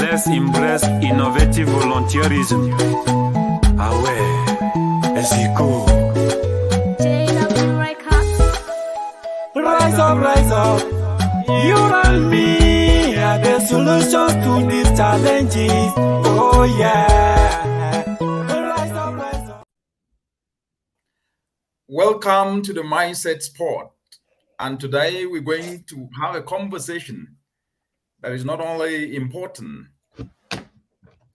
jeunesse embrace innovative volunteerism. Ah ouais, Eziko. Rise up, you and me are the solutions to these challenges. Oh yeah. Rise up. Welcome to the Mindset Sport. And today we're going to have a conversation that is not only important,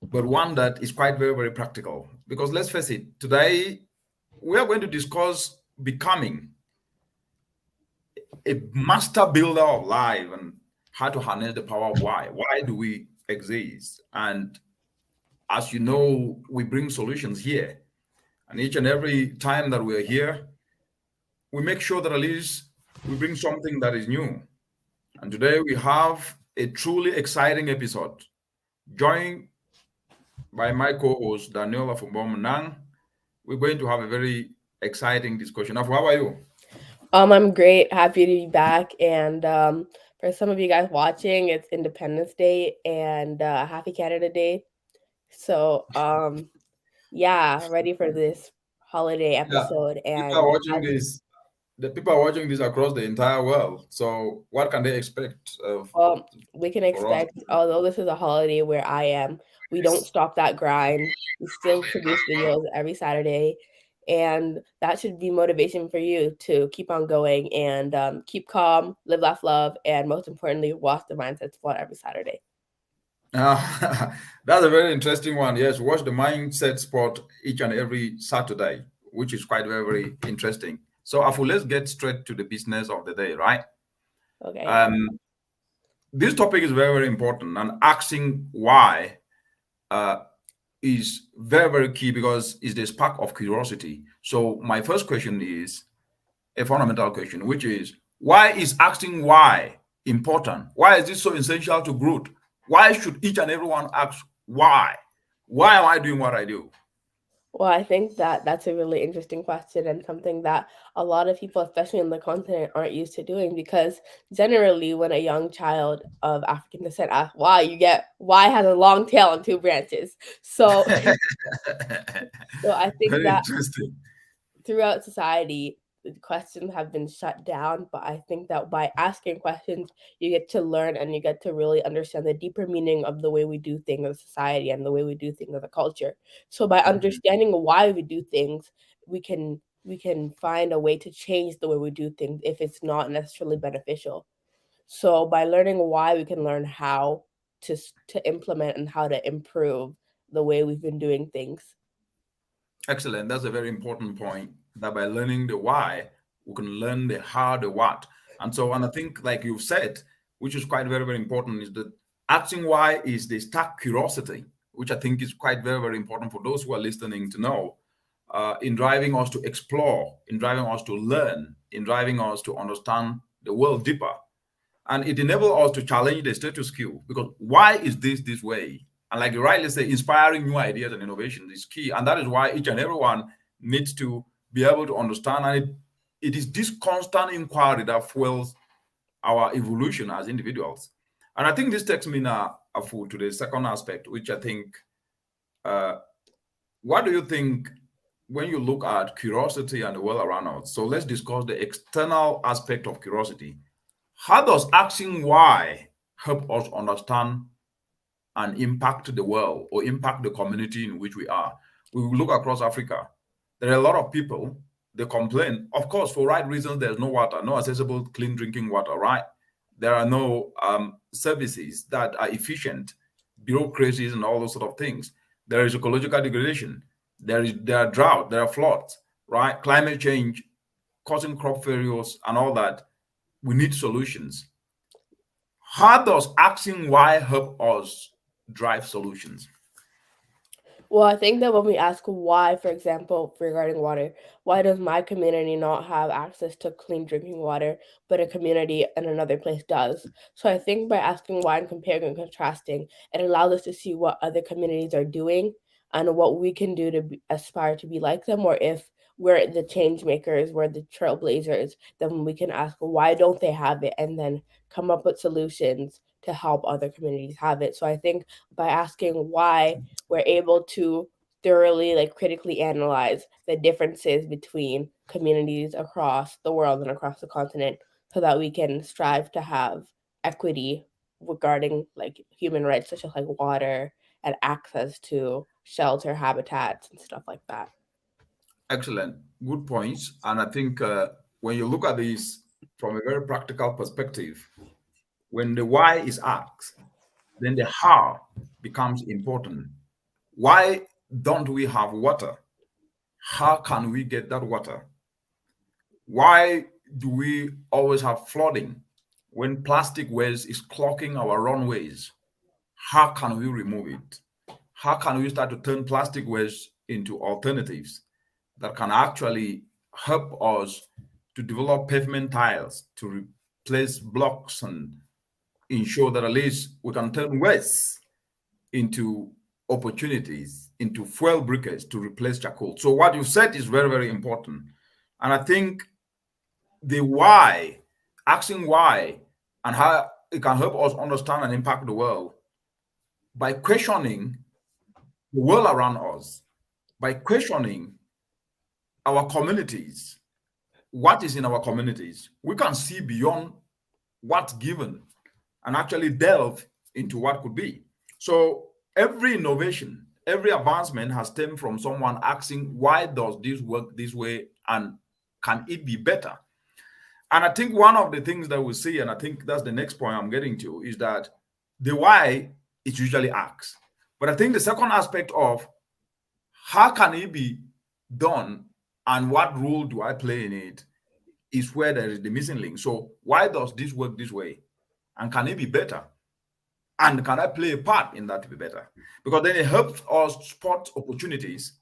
but one that is quite very, very practical. Because let's face it, today we are going to discuss becoming a master builder of life and how to harness the power of why. Why do we exist? And as you know, we bring solutions here. And each and every time that we're here, we make sure that at least we bring something that is new. And today we have a truly exciting episode, joined by my co-host Daniela Fumbom. We're going to have a very exciting discussion. Afu, how are you? I'm great. Happy to be back. And for some of you guys watching, it's Independence Day and Happy Canada Day. So yeah, ready for this holiday episode. And people are watching this. The people are watching this across the entire world. So what can they expect? We can expect, although this is a holiday where I am, we don't stop that grind. We still produce videos every Saturday. And that should be motivation for you to keep on going and keep calm, live, laugh, love, and most importantly, watch the Mindset Sport every Saturday. That's a very interesting one. Yes, watch the Mindset Sport each and every Saturday, which is quite very, very interesting. So, Afu, let's get straight to the business of the day, right? Okay. This topic is very, very important, and asking why is very, very key because it's the spark of curiosity. So my first question is a fundamental question, which is, why is asking why important? Why is this so essential to growth? Why should each and everyone ask why? Why am I doing what I do? Well, I think that that's a really interesting question and something that a lot of people, especially in the continent, aren't used to doing because generally when a young child of African descent asks why, you get why has a long tail and two branches. So, so I think Very that interesting. throughout society, questions have been shut down, but I think that by asking questions, you get to learn and you get to really understand the deeper meaning of the way we do things as a society and the way we do things as a culture. So by understanding why we do things, we can find a way to change the way we do things if it's not necessarily beneficial. So by learning why, we can learn how to implement and how to improve the way we've been doing things. Excellent. That's a very important point. That by learning the why, we can learn the how, the what. And I think, like you've said, which is quite very, very important, is that asking why is the stark curiosity, which I think is quite very, very important for those who are listening to know, in driving us to explore, in driving us to learn, in driving us to understand the world deeper. And it enables us to challenge the status quo because why is this way? And like you rightly say, inspiring new ideas and innovation is key. And that is why each and everyone needs to be able to understand. And it is this constant inquiry that fuels our evolution as individuals. And I think this takes me now to the second aspect, which I think, what do you think when you look at curiosity and the world around us? So let's discuss the external aspect of curiosity. How does asking why help us understand and impact the world or impact the community in which we are? We look across Africa. There are a lot of people, they complain. Of course, for right reasons, there's no water, no accessible clean drinking water, right? There are no services that are efficient, bureaucracies and all those sort of things. There is ecological degradation. There are drought, there are floods, right? Climate change causing crop failures and all that. We need solutions. How does asking why help us drive solutions? Well, I think that when we ask why, for example, regarding water, why does my community not have access to clean drinking water, but a community in another place does? So I think by asking why and comparing and contrasting, it allows us to see what other communities are doing and what we can do to aspire to be like them, or if we're the change makers, we're the trailblazers, then we can ask why don't they have it, and then come up with solutions to help other communities have it. So I think by asking why, we're able to thoroughly, like, critically analyze the differences between communities across the world and across the continent, so that we can strive to have equity regarding, like, human rights such as, like, water and access to shelter, habitats, and stuff like that. Excellent. Good points. And I think when you look at this from a very practical perspective, when the why is asked, then the how becomes important. Why don't we have water? How can we get that water? Why do we always have flooding? When plastic waste is clogging our runways, how can we remove it? How can we start to turn plastic waste into alternatives that can actually help us to develop pavement tiles, to replace blocks, and ensure that at least we can turn waste into opportunities, into fuel briquettes to replace charcoal. So what you said is very, very important. And I think the why, asking why and how it can help us understand and impact the world by questioning the world around us, by questioning our communities, what is in our communities. We can see beyond what's given and actually delve into what could be. So every innovation, every advancement has stemmed from someone asking, why does this work this way and can it be better? And I think one of the things that we see, and I think that's the next point I'm getting to, is that the why is usually asked. But I think the second aspect of how can it be done and what role do I play in it is where there is the missing link. So why does this work this way? And can it be better? And can I play a part in that to be better? Because then it helps us spot opportunities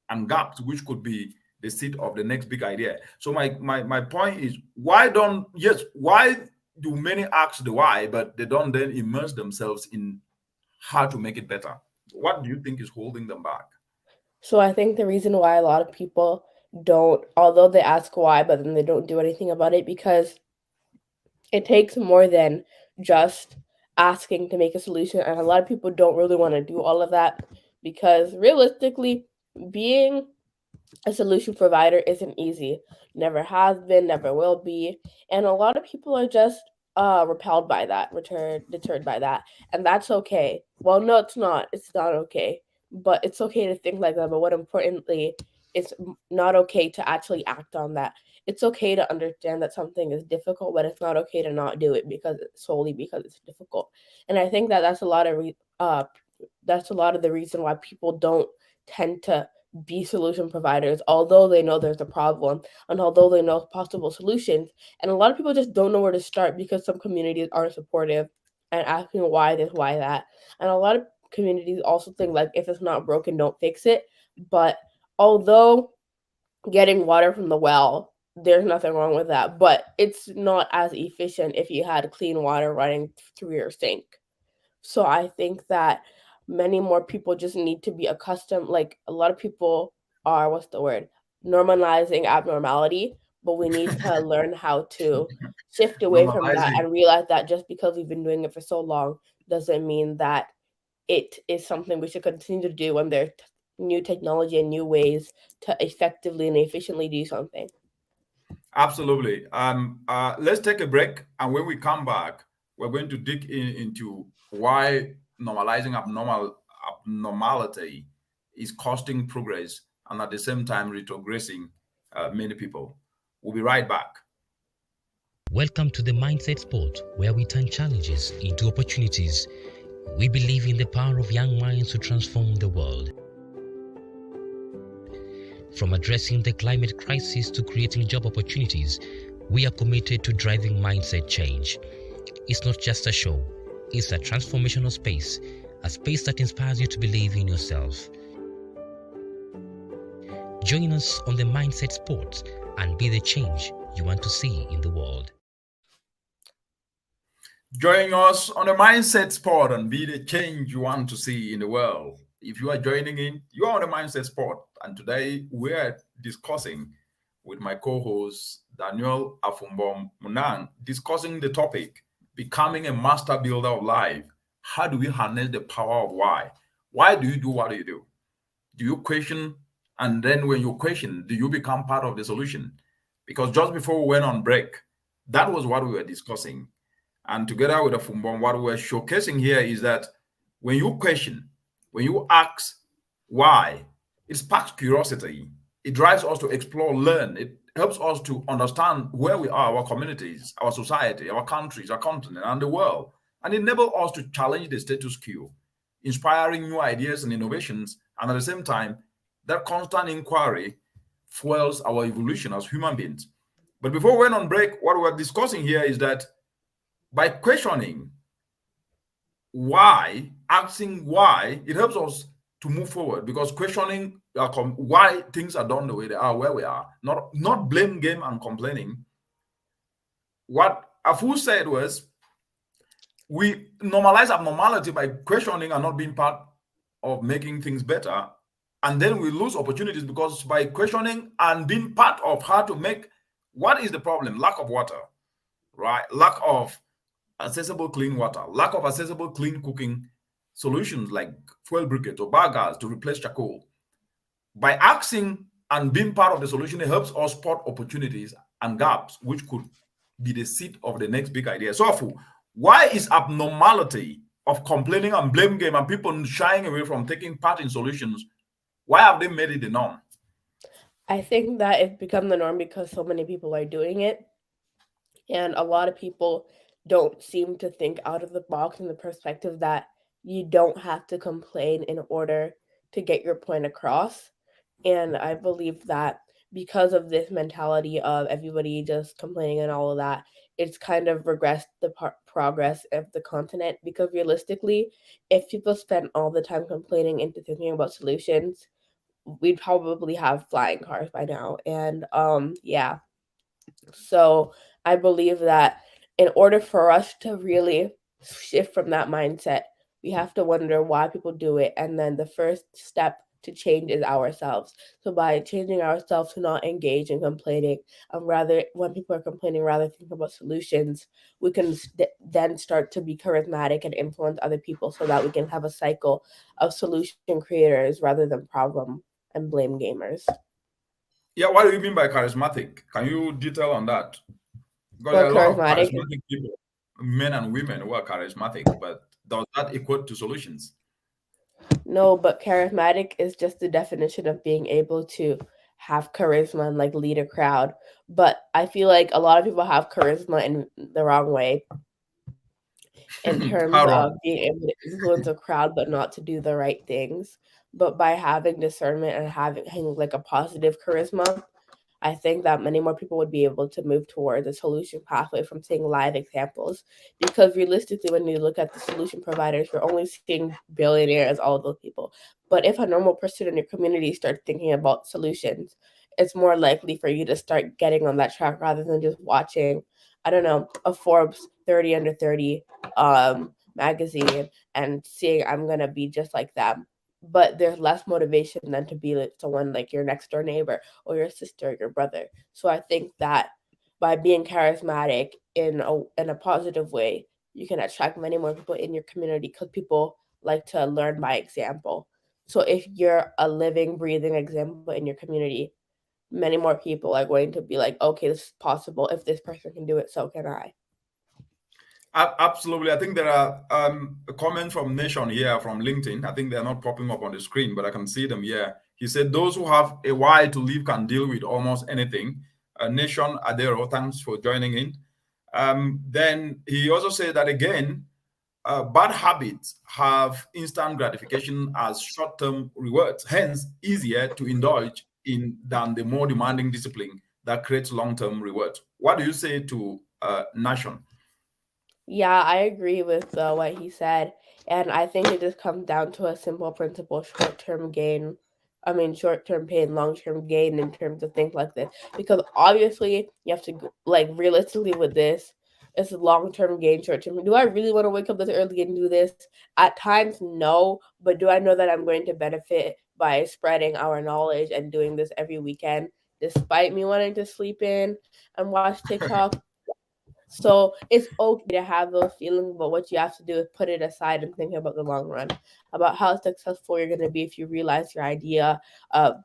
and gaps, which could be the seed of the next big idea. So my point is, why do many ask the why, but they don't then immerse themselves in how to make it better? What do you think is holding them back? So I think the reason why a lot of people don't, although they ask why, but then they don't do anything about it, because it takes more than just asking to make a solution. And a lot of people don't really want to do all of that, because realistically, being a solution provider isn't easy. Never has been, never will be. And a lot of people are just repelled by that, deterred by that. And that's okay. Well, no, it's not. It's not okay. But it's okay to think like that. But what importantly, it's not okay to actually act on that. It's okay to understand that something is difficult, but it's not okay to not do it solely because it's difficult. And I think that that's a lot of the reason why people don't tend to be solution providers, although they know there's a problem and although they know possible solutions. And a lot of people just don't know where to start because some communities aren't supportive and asking why this, why that. And a lot of communities also think like, if it's not broken, don't fix it. But although getting water from the well, there's nothing wrong with that, but it's not as efficient if you had clean water running through your sink. So I think that many more people just need to be accustomed. Like, a lot of people are, normalizing abnormality, but we need to learn how to shift away from that and realize that just because we've been doing it for so long doesn't mean that it is something we should continue to do when there's new technology and new ways to effectively and efficiently do something. Absolutely. Let's take a break, and when we come back, we're going to dig into why normalizing abnormality is costing progress and at the same time retrogressing many people. We'll be right back. Welcome to the Mindset Sport, where we turn challenges into opportunities. We believe in the power of young minds to transform the world. From addressing the climate crisis to creating job opportunities, we are committed to driving mindset change. It's not just a show, it's a transformational space, a space that inspires you to believe in yourself. Join us on the Mindset Sport and be the change you want to see in the world. Join us on the Mindset Sport and be the change you want to see in the world. If you are joining in, you are on the Mindset Sport, and today we are discussing with my co-host Daniel Afumbom Munang, discussing the topic, becoming a master builder of life, how do we harness the power of why? Why do you do what you do? Do you question? And then when you question, do you become part of the solution? Because just before we went on break, that was what we were discussing. And together with the Fumbon, what we're showcasing here is that when you question, when you ask why, it sparks curiosity. It drives us to explore, learn. It helps us to understand where we are, our communities, our society, our countries, our continent, and the world. And it enables us to challenge the status quo, inspiring new ideas and innovations. And at the same time, that constant inquiry fuels our evolution as human beings. But before we went on break, what we're discussing here is that by questioning why, asking why, it helps us to move forward, because questioning why things are done the way they are, where we are, not blame game and complaining. What Afu said was, we normalize abnormality by questioning and not being part of making things better. And then we lose opportunities, because by questioning and being part of how to make, what is the problem? Lack of water, right? Lack of accessible clean water, lack of accessible clean cooking solutions like fuel briquettes or biogas to replace charcoal. By asking and being part of the solution, it helps us spot opportunities and gaps, which could be the seed of the next big idea. So, Afu, why is abnormality of complaining and blame game and people shying away from taking part in solutions, why have they made it the norm? I think that it's become the norm because so many people are doing it. And a lot of people don't seem to think out of the box in the perspective that you don't have to complain in order to get your point across. And I believe that because of this mentality of everybody just complaining and all of that, it's kind of regressed the progress of the continent. Because realistically, if people spend all the time complaining into thinking about solutions, we'd probably have flying cars by now. And yeah. So I believe that in order for us to really shift from that mindset, we have to wonder why people do it. And then the first step to change is ourselves. So by changing ourselves to not engage in complaining, rather, when people are complaining, rather think about solutions, we can then start to be charismatic and influence other people, so that we can have a cycle of solution creators rather than problem and blame gamers. Yeah, what do you mean by charismatic? Can you detail on that? Because Well, there are a lot of charismatic charismatic people, men and women who are charismatic, but does that equate to solutions? No, but charismatic is just the definition of being able to have charisma and like lead a crowd. But I feel like a lot of people have charisma in the wrong way, in terms How of wrong? being able to influence a crowd but not to do the right things. But by having discernment and having like a positive charisma, I think that many more people would be able to move towards a solution pathway from seeing live examples. Because realistically, when you look at the solution providers, you're only seeing billionaires, all of those people. But if a normal person in your community starts thinking about solutions, it's more likely for you to start getting on that track rather than just watching, I don't know, a Forbes 30 under 30 magazine and seeing I'm going to be just like them. But there's less motivation than to be like someone like your next door neighbor or your sister, or your brother. So I think that by being charismatic in a positive way, you can attract many more people in your community, because people like to learn by example. So if you're a living, breathing example in your community, many more people are going to be like, okay, this is possible. If this person can do it, so can I. Absolutely. I think there are comments from Nation here from LinkedIn. I think they're not popping up on the screen, but I can see them here. He said, those who have a why to live can deal with almost anything. Nation Adero, thanks for joining in. Then he also said that, again, bad habits have instant gratification as short-term rewards, hence easier to indulge in than the more demanding discipline that creates long-term rewards. What do you say to Nation? Yeah, I agree with what he said. And I think it just comes down to a simple principle: short-term pain, long-term gain, in terms of things like this. Because obviously, you have to, like, realistically with this, it's long-term gain, short-term. Do I really want to wake up this early and do this? At times, no. But do I know that I'm going to benefit by spreading our knowledge and doing this every weekend, despite me wanting to sleep in and watch TikTok? So it's okay to have those feelings, but what you have to do is put it aside and think about the long run, about how successful you're going to be if you realize your idea of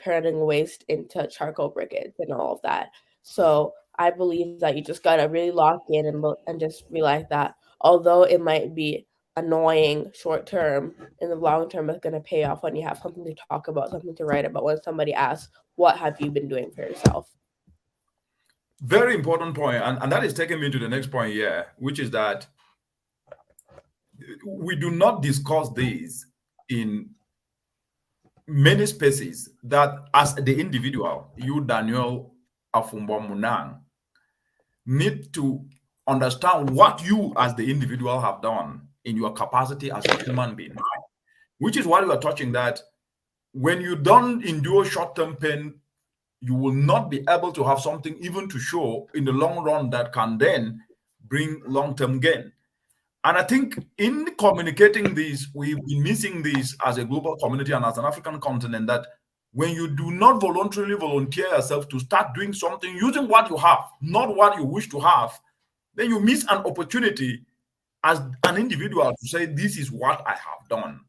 turning waste into charcoal briquettes and all of that. So I believe that you just got to really lock in and just realize that although it might be annoying short term, in the long term it's going to pay off when you have something to talk about, something to write about, when somebody asks, what have you been doing for yourself? Very important point, and that is taking me to the next point here, which is that we do not discuss these in many spaces, that as the individual, you, Daniel Afumbo Munang, need to understand what you as the individual have done in your capacity as a human being, which is why we are touching that when you don't endure short-term pain, you will not be able to have something even to show in the long run that can then bring long-term gain. And I think in communicating this, we've been missing this as a global community and as an African continent, that when you do not voluntarily volunteer yourself to start doing something using what you have, not what you wish to have, then you miss an opportunity as an individual to say, this is what I have done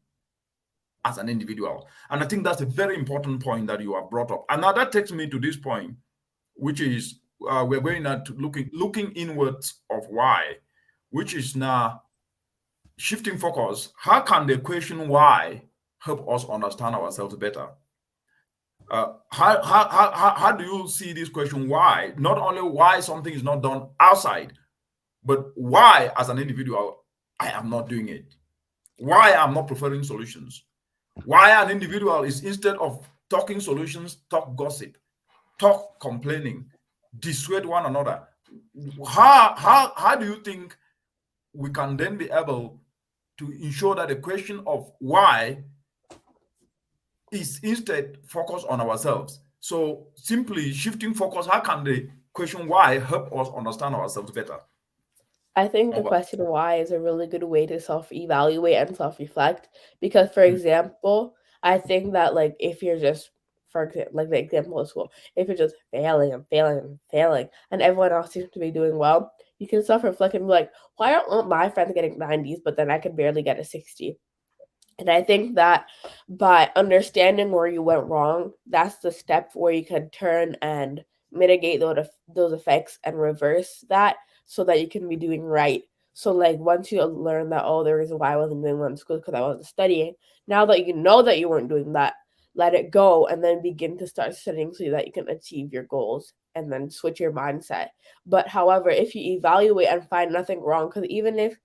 as an individual. And I think that's a very important point that you have brought up. And now that takes me to this point, which is we're going at looking inwards of why, which is now shifting focus. How can the question why help us understand ourselves better? How do you see this question why? Not only why something is not done outside, but why as an individual I am not doing it? Why I'm not preferring solutions? Why an individual is, instead of talking solutions, talk gossip, talk complaining, dissuade one another? How do you think we can then be able to ensure that the question of why is instead focused on ourselves? So simply shifting focus, how can the question why help us understand ourselves better? I think the question why is a really good way to self-evaluate and self-reflect, because, for example, I think that, like, if you're just, for example, like the example of school, if you're just failing and failing and failing and everyone else seems to be doing well, you can self-reflect and be like, why aren't my friends getting 90s, but then I can barely get a 60? And I think that by understanding where you went wrong, that's the step where you can turn and mitigate those effects and reverse that, so that you can be doing right. So, like, once you learn that, oh, the reason why I wasn't doing well in school because I wasn't studying, now that you know that you weren't doing that, let it go and then begin to start studying so that you can achieve your goals and then switch your mindset. But however, if you evaluate and find nothing wrong, because even if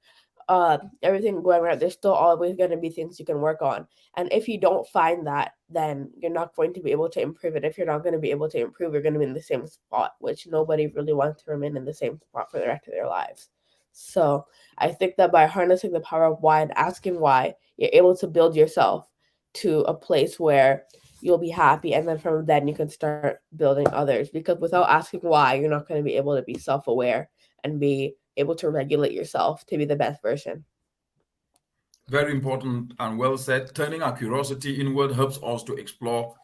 everything going right, there's still always going to be things you can work on. And if you don't find that, then you're not going to be able to improve it. If you're not going to be able to improve, you're going to be in the same spot, which nobody really wants to remain in the same spot for the rest of their lives. So I think that by harnessing the power of why and asking why, you're able to build yourself to a place where you'll be happy. And then from then you can start building others, because without asking why, you're not going to be able to be self-aware and be able to regulate yourself to be the best version. Very important and well said. Turning our curiosity inward helps us to explore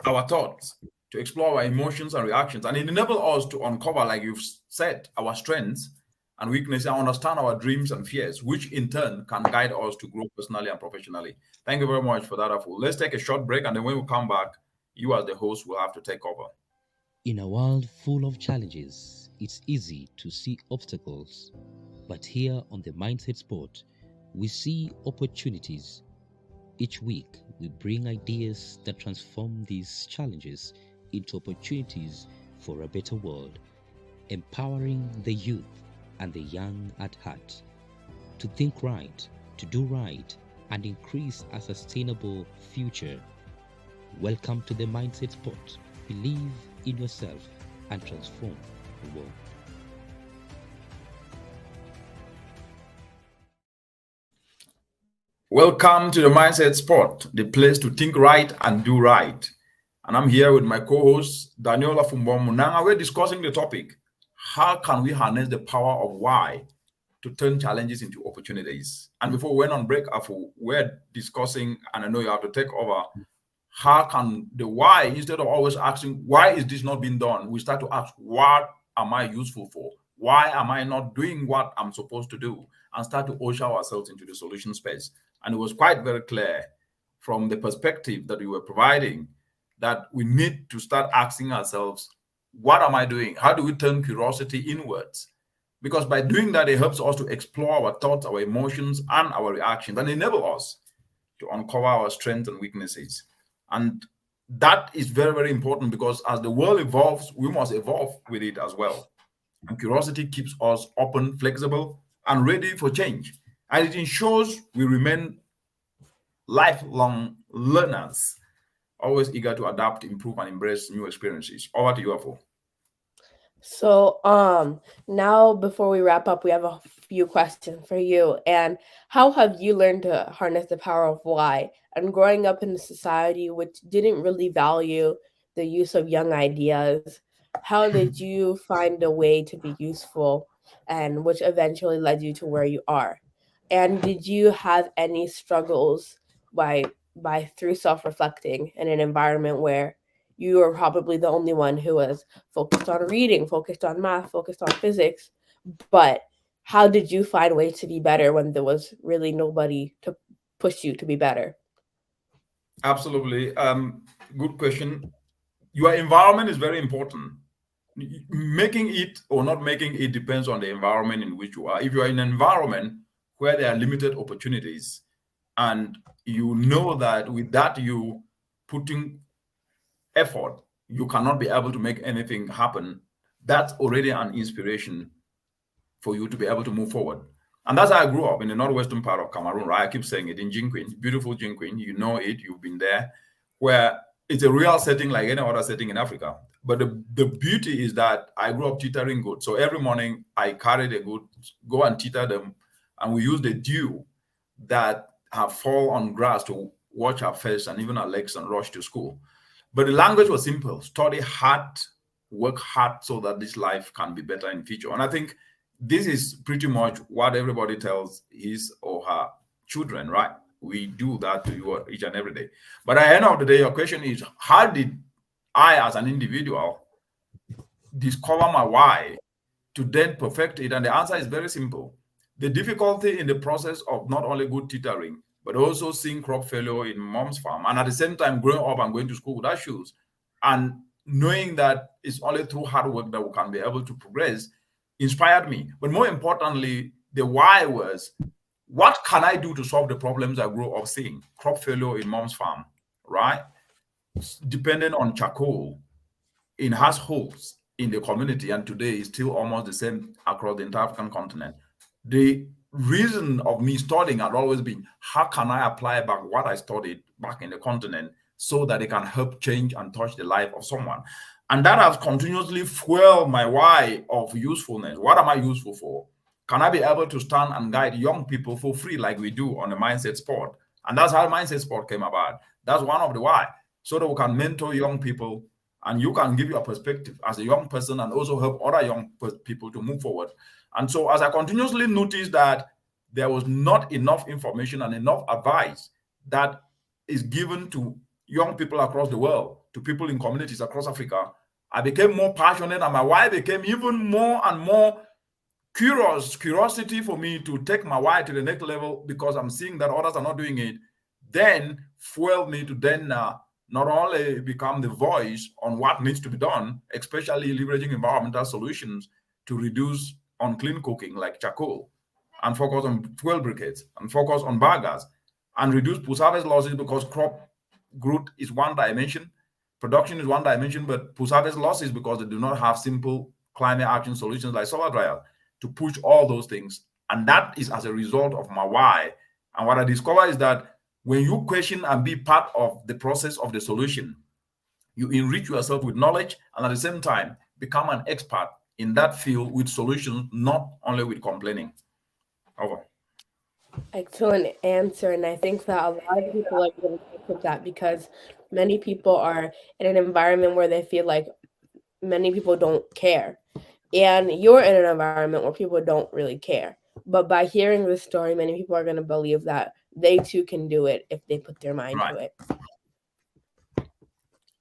our thoughts, to explore our emotions and reactions, and it enables us to uncover, like you've said, our strengths and weaknesses, and understand our dreams and fears, which in turn can guide us to grow personally and professionally. Thank you very much for that, Afu. Let's take a short break, and then when we come back, you as the host will have to take over. In a world full of challenges, it's easy to see obstacles, but here on the Mindset Spot, we see opportunities. Each week, we bring ideas that transform these challenges into opportunities for a better world, empowering the youth and the young at heart to think right, to do right, and increase a sustainable future. Welcome to the Mindset Spot. Believe in yourself and transform the world. Welcome to the Mindset Spot, the place to think right and do right. And I'm here with my co-host, Daniel Afumbo Munanga. We're discussing the topic, how can we harness the power of why to turn challenges into opportunities? And before we went on break, Afu, we're discussing, and I know you have to take over, how can the why, instead of always asking, why is this not being done, we start to ask, what am I useful for? why am I not doing what I'm supposed to do, and start to usher ourselves into the solution space. And it was quite very clear from the perspective that we were providing that we need to start asking ourselves, what am I doing? How do we turn curiosity inwards? Because by doing that, it helps us to explore our thoughts, our emotions, and our reactions, and enable us to uncover our strengths and weaknesses. And that is very, very important, because as the world evolves, we must evolve with it as well. And curiosity keeps us open, flexible, and ready for change. And it ensures we remain lifelong learners, always eager to adapt, improve, and embrace new experiences. Over to you, Afo. So, now before we wrap up, we have a few questions for you. And how have you learned to harness the power of why? And growing up in a society which didn't really value the use of young ideas, how did you find a way to be useful, and which eventually led you to where you are? And did you have any struggles by through self-reflecting in an environment where you were probably the only one who was focused on reading, focused on math, focused on physics, but how did you find ways to be better when there was really nobody to push you to be better? Absolutely. Good question. Your environment is very important. Making it or not making it depends on the environment in which you are. If you are in an environment where there are limited opportunities, and you know that with that you putting effort, you cannot be able to make anything happen, that's already an inspiration for you to be able to move forward. And that's how I grew up in the northwestern part of Cameroon, right? I keep saying it, in Jinquin, beautiful Jinquin. You know it, you've been there, where it's a real setting like any other setting in Africa. But the beauty is that I grew up teetering goats. So every morning I carry the goats, go and teeter them, and we use the dew that have fall on grass to wash our face and even our legs and rush to school. But the language was simple: study hard, work hard, so that this life can be better in future. And I think this is pretty much what everybody tells his or her children, right? We do that to you each and every day. But at the end of the day, your question is, how did I as an individual discover my why to then perfect it? And the answer is very simple. The difficulty in the process of not only good teetering, but also seeing crop failure in mom's farm, and at the same time growing up and going to school without shoes, and knowing that it's only through hard work that we can be able to progress, inspired me. But more importantly, the why was, what can I do to solve the problems I grew up seeing? Crop failure in mom's farm, right? Depending on charcoal in households in the community, and today is still almost the same across the entire African continent. The reason of me studying had always been, how can I apply back what I studied back in the continent so that it can help change and touch the life of someone? And that has continuously fueled my why of usefulness. What am I useful for? Can I be able to stand and guide young people for free like we do on the Mindset Sport? And that's how Mindset Sport came about. That's one of the why, so that we can mentor young people, and you can give your perspective as a young person and also help other young people to move forward. And so as I continuously noticed that there was not enough information and enough advice that is given to young people across the world, to people in communities across Africa, I became more passionate, and my why became even more and more curiosity for me to take my why to the next level, because I'm seeing that others are not doing it, then fueled me to then not only become the voice on what needs to be done, especially leveraging environmental solutions to reduce unclean cooking like charcoal, and focus on fuel briquettes, and focus on biogas, and reduce post-harvest losses, because crop growth is one dimension, production is one dimension, but post-harvest losses because they do not have simple climate action solutions like solar dryer to push all those things. And that is as a result of my why. And what I discovered is that when you question and be part of the process of the solution, you enrich yourself with knowledge, and at the same time become an expert in that field with solutions, not only with complaining. Over. Excellent answer. And I think that a lot of people are going to take with that, because many people are in an environment where they feel like many people don't care. And you're in an environment where people don't really care. But by hearing this story, many people are going to believe that they too can do it if they put their mind to it.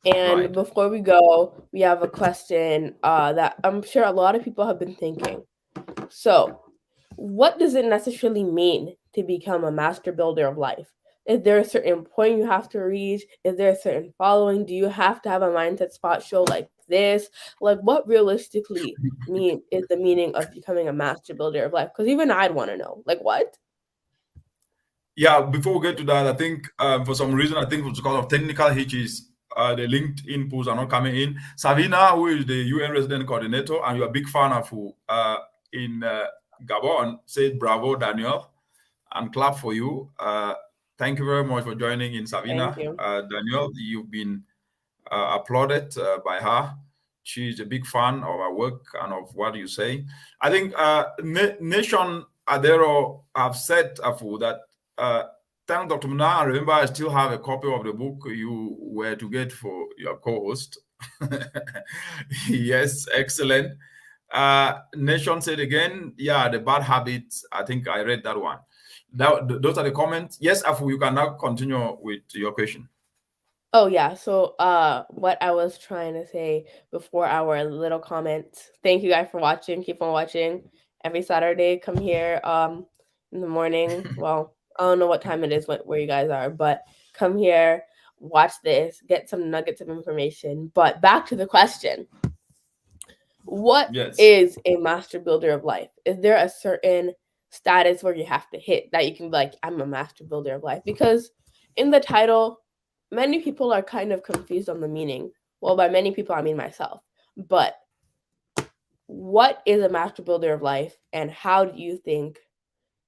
And Right. before we go, we have a question that I'm sure a lot of people have been thinking. So, what does it necessarily mean to become a master builder of life? Is there a certain point you have to reach? Is there a certain following? Do you have to have a mindset spot show like this? Like, what realistically is the meaning of becoming a master builder of life? Because even I'd want to know. Like, what? Yeah, before we get to that, I think for some reason, I think it's because of technical hitches, the LinkedIn posts are not coming in. Savina, who is the UN resident coordinator, and you're a big fan of who in Gabon, said bravo, Daniel, and clap for you. Thank you very much for joining in, Savina. Thank you. Daniel, you've been applauded by her. She's a big fan of our work and of what you say. I think Nation Adero have said, Afu, that thank Dr. Muna. And remember, I still have a copy of the book you were to get for your co-host. Yes, excellent. Nation said again, yeah, the bad habits. I think I read that one. Those are the comments. Yes, Afu, you can now continue with your question. Oh yeah, so what I was trying to say before our little comments. Thank you guys for watching. Keep on watching. Every Saturday, come here in the morning. Well, I don't know what time it is where you guys are, but come here, watch this, get some nuggets of information. But back to the question. What is a master builder of life? Is there a certain status where you have to hit that you can be like, I'm a master builder of life? Because in the title, many people are kind of confused on the meaning. Well, by many people, I mean myself. But what is a master builder of life, and how do you think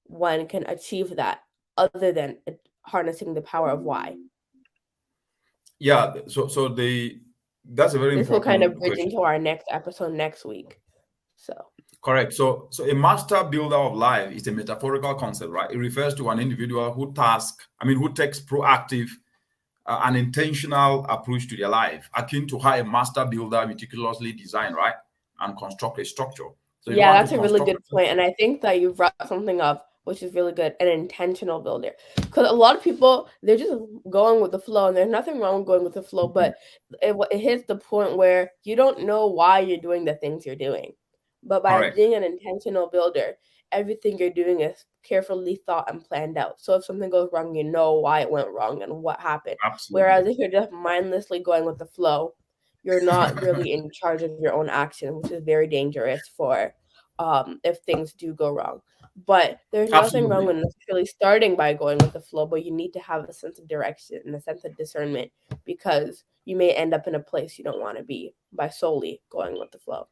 one can achieve that other than harnessing the power of why? Yeah, so that's a very this important will kind of bridge question. into our next episode next week. So correct. So a master builder of life is a metaphorical concept, right? It refers to an individual who takes proactive an intentional approach to their life, akin to how a master builder meticulously design, right, and construct a structure. So yeah, that's a really good point. And I think that you brought something up which is really good, an intentional builder. Because a lot of people, they're just going with the flow, and there's nothing wrong with going with the flow, but it hits the point where you don't know why you're doing the things you're doing. But by being an intentional builder, everything you're doing is carefully thought and planned out. So if something goes wrong, you know why it went wrong and what happened. Absolutely. Whereas if you're just mindlessly going with the flow, you're not really in charge of your own action, which is very dangerous for if things do go wrong. But there's nothing wrong with necessarily starting by going with the flow, but you need to have a sense of direction and a sense of discernment, because you may end up in a place you don't want to be by solely going with the flow.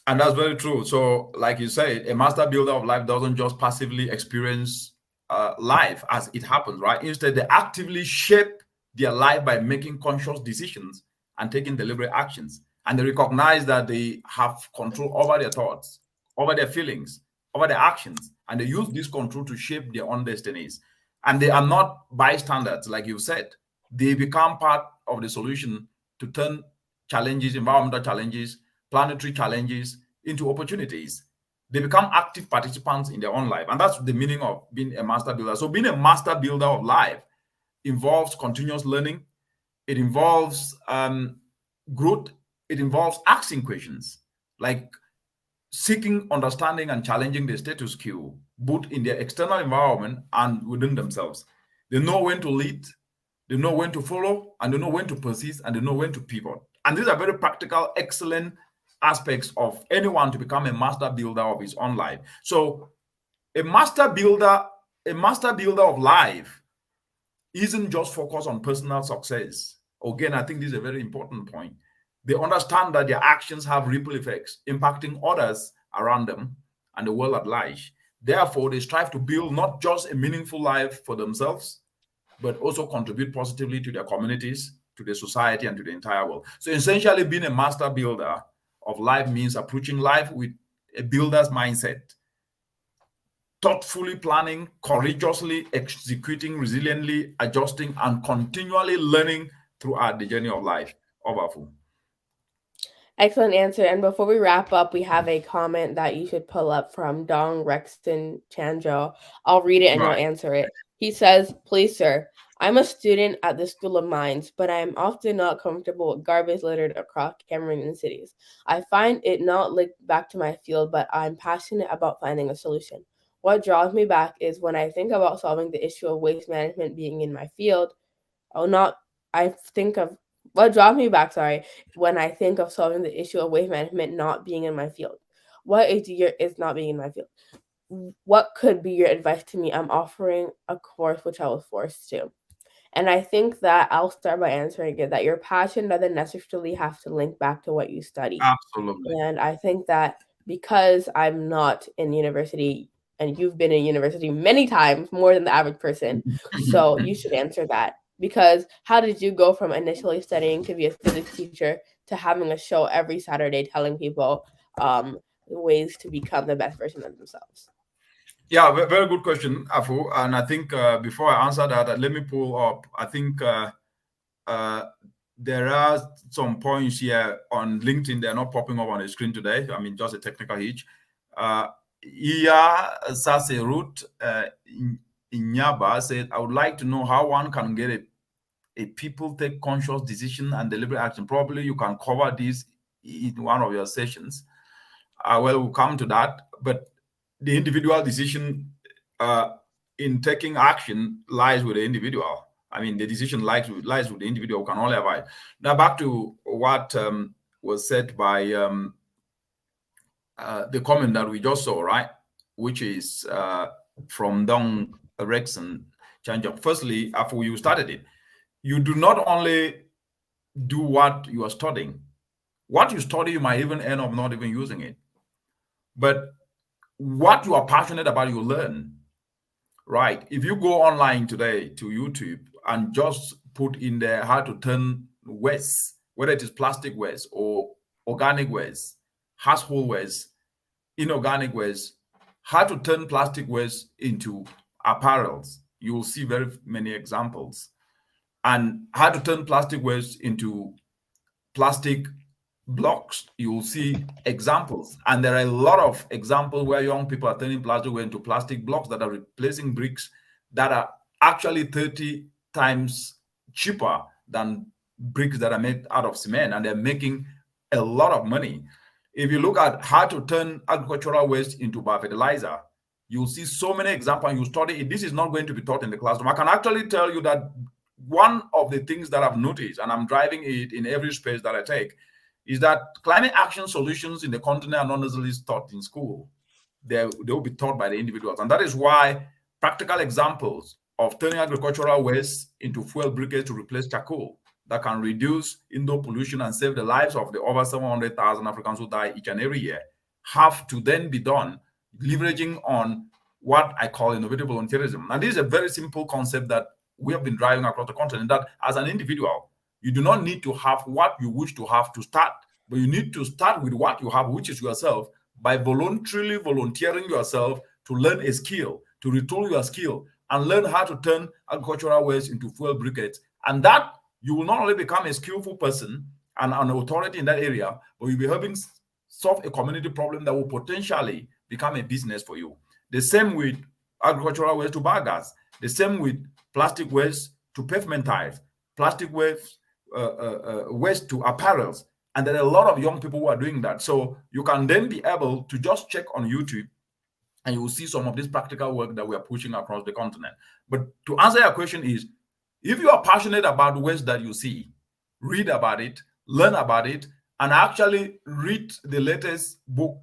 And that's very true. So, like you said, a master builder of life doesn't just passively experience life as it happens, right? Instead, they actively shape their life by making conscious decisions and taking deliberate actions. And they recognize that they have control over their thoughts, over their feelings, over their actions, and they use this control to shape their own destinies. And they are not bystanders, like you said. They become part of the solution to turn challenges, environmental challenges, planetary challenges into opportunities. They become active participants in their own life. And that's the meaning of being a master builder. So being a master builder of life involves continuous learning. It involves growth. It involves asking questions, like seeking understanding and challenging the status quo, both in their external environment and within themselves. They know when to lead, they know when to follow, and they know when to persist, and they know when to pivot. And these are very practical, excellent aspects of anyone to become a master builder of his own life. So a master builder of life isn't just focused on personal success. Again, I think this is a very important point. They understand that their actions have ripple effects, impacting others around them and the world at large. Therefore, they strive to build not just a meaningful life for themselves, but also contribute positively to their communities, to the society, and to the entire world. So essentially, being a master builder of life means approaching life with a builder's mindset, thoughtfully planning, courageously executing, resiliently adjusting, and continually learning throughout the journey of life. Overful. Excellent answer. And before we wrap up, we have a comment that you should pull up from Dong Rexton Chanjo. I'll read it and you'll answer it. He says, please, sir, I'm a student at the School of Mines, but I am often not comfortable with garbage littered across Cameroonian cities. I find it not linked back to my field, but I'm passionate about finding a solution. What draws me back is when I think about solving the issue of waste management being in my field. What draws me back, when I think of solving the issue of waste management not being in my field. What is not being in my field? What could be your advice to me? I'm offering a course which I was forced to. And I think that I'll start by answering it that your passion doesn't necessarily have to link back to what you study. Absolutely. And I think that because I'm not in university, and you've been in university many times, more than the average person, so you should answer that. Because how did you go from initially studying to be a physics teacher to having a show every Saturday telling people ways to become the best version of themselves? Yeah, very good question, Afu. And I think before I answer that, let me pull up. I think there are some points here on LinkedIn. They're not popping up on the screen today. I mean, just a technical hitch. Iya Saserut Inyaba said, I would like to know how one can get a people take conscious decision and deliberate action. Probably you can cover this in one of your sessions. Well, we'll come to that. But the individual decision in taking action lies with the individual. I mean, the decision lies with the individual who can only advise. Now, back to what was said by the comment that we just saw, right? Which is from Dong Rexon Chanjok. Firstly, after you started it, you do not only do what you are studying. What you study, you might even end up not even using it. But what you are passionate about, you learn, right? If you go online today to YouTube and just put in there how to turn waste, whether it is plastic waste or organic waste, household waste, inorganic waste, how to turn plastic waste into apparels, you will see very many examples. And how to turn plastic waste into plastic blocks, you will see examples. And there are a lot of examples where young people are turning plastic into plastic blocks that are replacing bricks that are actually 30 times cheaper than bricks that are made out of cement, and they're making a lot of money. If you look at how to turn agricultural waste into biofertilizer, you'll see so many examples, and you study it. This is not going to be taught in the classroom. I can actually tell you that one of the things that I've noticed, and I'm driving it in every space that I take, is that climate action solutions in the continent are not necessarily taught in school. They will be taught by the individuals. And that is why practical examples of turning agricultural waste into fuel briquettes to replace charcoal that can reduce indoor pollution and save the lives of the over 700,000 Africans who die each and every year have to then be done leveraging on what I call innovative volunteerism. And this is a very simple concept that we have been driving across the continent, that as an individual, you do not need to have what you wish to have to start, but you need to start with what you have, which is yourself, by voluntarily volunteering yourself to learn a skill, to retool your skill, and learn how to turn agricultural waste into fuel briquettes. And that you will not only become a skillful person and an authority in that area, but you'll be helping solve a community problem that will potentially become a business for you. The same with agricultural waste to biogas, the same with plastic waste to pavement tiles, plastic waste waste to apparels. And there are a lot of young people who are doing that. So you can then be able to just check on YouTube and you will see some of this practical work that we are pushing across the continent. But to answer your question is, if you are passionate about waste that you see, read about it, learn about it, and actually read the latest report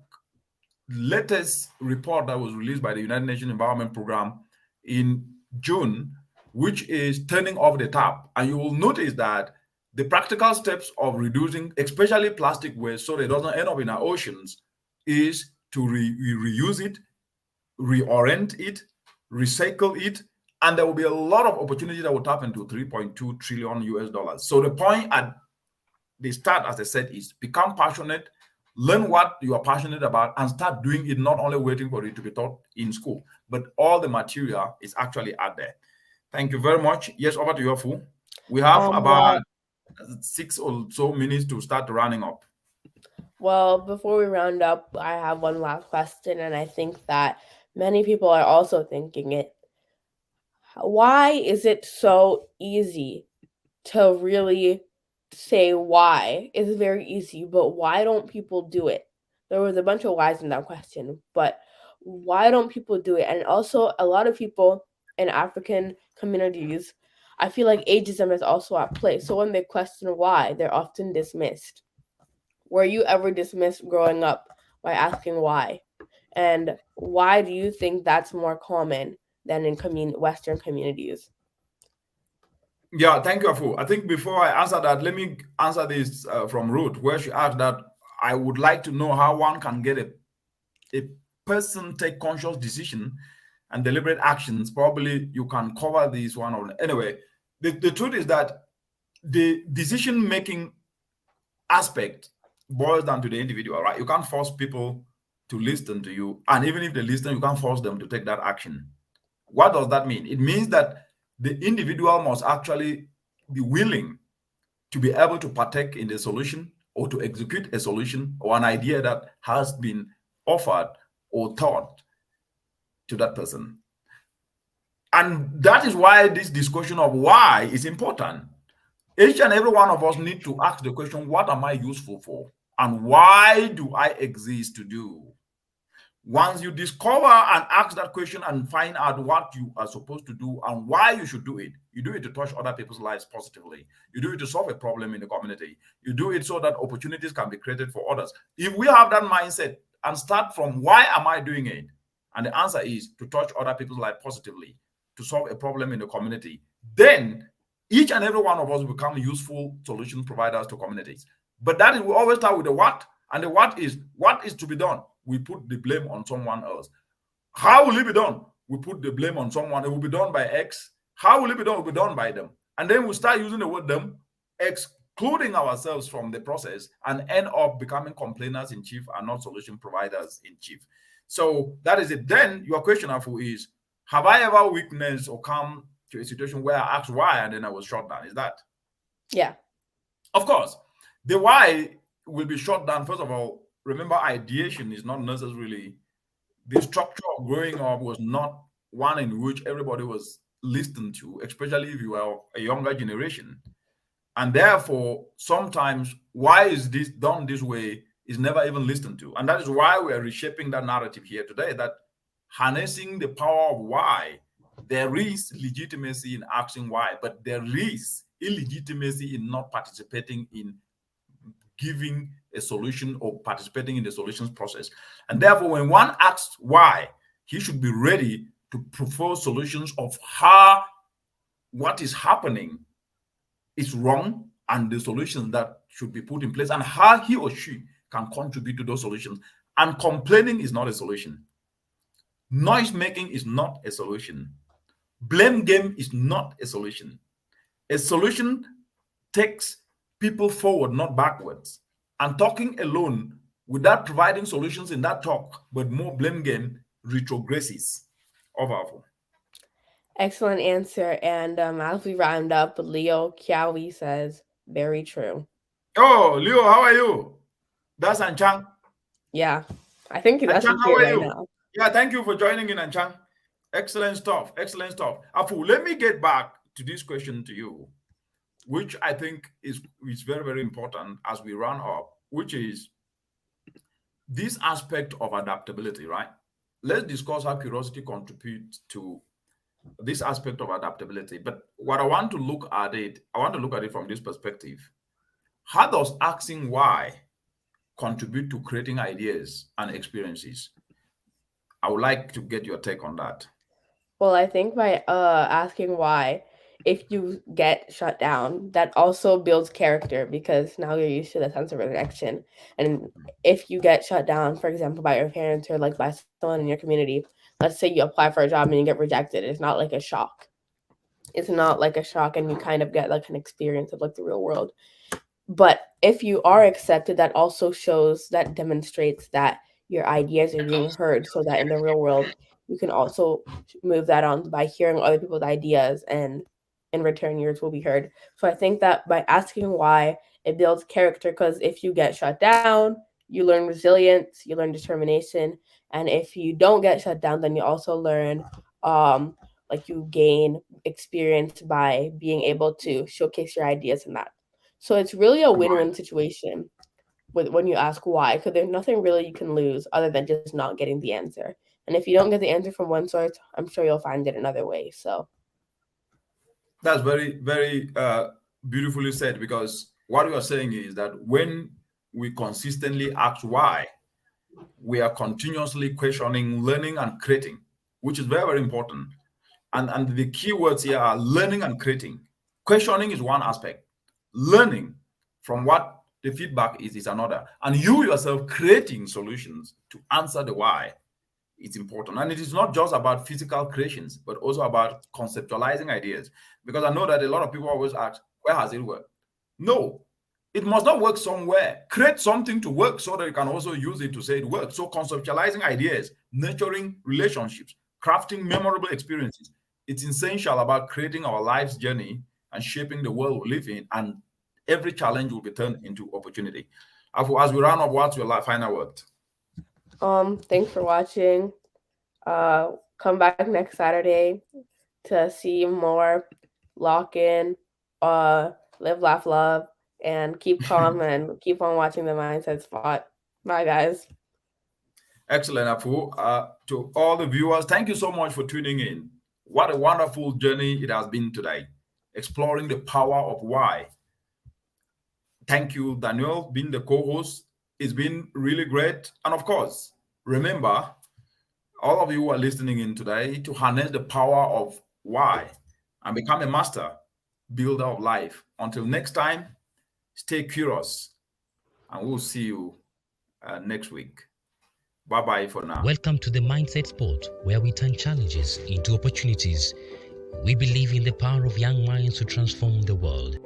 that was released by the United Nations Environment Programme in June, which is turning off the tap. And you will notice that the practical steps of reducing, especially plastic waste, so that it doesn't end up in our oceans, is to reuse it, reorient it, recycle it, and there will be a lot of opportunity that will tap into 3.2 trillion US dollars. So the point at the start, as I said, is become passionate, learn what you are passionate about, and start doing it, not only waiting for it to be taught in school, but all the material is actually out there. Thank you very much. Yes, over to you, Fu. We have about 6 or so minutes to start rounding up. Well, before we round up, I have one last question, and I think that many people are also thinking it. why is it so easy to really say why? It's very easy, but why don't people do it? There was a bunch of whys in that question, but why don't people do it? And also, a lot of people in African communities, I feel like ageism is also at play. So when they question why, they're often dismissed. Were you ever dismissed growing up by asking why? And why do you think that's more common than in Western communities? Yeah, thank you, Afu. I think before I answer that, let me answer this from Ruth, where she asked that I would like to know how one can get a person take conscious decision and deliberate actions. Probably you can cover this one. Or anyway, the truth is that the decision-making aspect boils down to the individual, right? You can't force people to listen to you. And even if they listen, you can't force them to take that action. What does that mean? It means that the individual must actually be willing to be able to partake in the solution or to execute a solution or an idea that has been offered or taught to that person. And that is why this discussion of why is important. Each and every one of us need to ask the question, what am I useful for? And why do I exist to do? Once you discover and ask that question and find out what you are supposed to do and why you should do it, you do it to touch other people's lives positively. You do it to solve a problem in the community. You do it so that opportunities can be created for others. If we have that mindset and start from why am I doing it? And the answer is to touch other people's life positively, to solve a problem in the community, then each and every one of us become useful solution providers to communities. But that is, we always start with the what, and the what is to be done. We put the blame on someone else. How will it be done? We put the blame on someone. It will be done by X. How will it be done? It will be done by them. And then we start using the word them, excluding ourselves from the process, and end up becoming complainers in chief and not solution providers in chief. So that is it. Then your question, Afu, is, have I ever witnessed or come to a situation where I asked why and then I was shot down? Is that? Yeah. Of course. The why will be shot down. First of all, remember, ideation is not necessarily, the structure of growing up was not one in which everybody was listened to, especially if you are a younger generation. And therefore, sometimes why is this done this way is never even listened to. And that is why we are reshaping that narrative here today, that harnessing the power of why, there is legitimacy in asking why, but there is illegitimacy in not participating in giving a solution or participating in the solutions process. And therefore, when one asks why, he should be ready to propose solutions of how what is happening is wrong and the solutions that should be put in place and how he or she can contribute to those solutions. And complaining is not a solution. Noise making is not a solution. Blame game is not a solution. A solution takes people forward, not backwards. And talking alone without providing solutions in that talk, but more blame game, retrogresses. Over. Excellent answer. And as we round up, Leo Kiawi says, very true. Oh, Leo, how are you? That's Anchang. Yeah, I think that's Anchang, how are you? Now. Yeah, thank you for joining in, Anchang. Excellent stuff. Excellent stuff. Afu, let me get back to this question to you, which I think is very, very important as we run up, which is this aspect of adaptability, right? Let's discuss how curiosity contributes to this aspect of adaptability. But what I want to look at it from this perspective. How does asking why contribute to creating ideas and experiences? I would like to get your take on that. Well, I think by asking why, if you get shut down, that also builds character because now you're used to the sense of rejection. And if you get shut down, for example, by your parents or like by someone in your community, let's say you apply for a job and you get rejected, it's not like a shock. It's not like a shock and you kind of get like an experience of like the real world. But if you are accepted, that also demonstrates that your ideas are being heard so that in the real world, you can also move that on by hearing other people's ideas and in return yours will be heard. So I think that by asking why, it builds character because if you get shut down, you learn resilience, you learn determination. And if you don't get shut down, then you also learn like you gain experience by being able to showcase your ideas in that. So it's really a win-win situation when you ask why, because there's nothing really you can lose other than just not getting the answer. And if you don't get the answer from one source, I'm sure you'll find it another way. So that's very, very beautifully said, because what you are saying is that when we consistently ask why, we are continuously questioning, learning, and creating, which is very, very important. And the key words here are learning and creating. Questioning is one aspect. Learning from what the feedback is another. And you yourself creating solutions to answer the why, it's important. And it is not just about physical creations, but also about conceptualizing ideas. Because I know that a lot of people always ask, where has it worked? No, it must not work somewhere. Create something to work so that you can also use it to say it works. So conceptualizing ideas, nurturing relationships, crafting memorable experiences, it's essential about creating our life's journey and shaping the world we live in. And every challenge will be turned into opportunity. As we round up, what's your final word? Thanks for watching. Come back next Saturday to see more. Lock in, live, laugh, love, and keep calm and keep on watching the Mindset Spot. Bye, guys. Excellent, Apu. To all the viewers, thank you so much for tuning in. What a wonderful journey it has been today, exploring the power of why. Thank you, Daniel, being the co-host. It's been really great. And of course, remember, all of you who are listening in today, to harness the power of why and become a master builder of life. Until next time, stay curious, and we'll see you next week. Bye-bye for now. Welcome to the Mindset Spot, where we turn challenges into opportunities. We believe in the power of young minds to transform the world.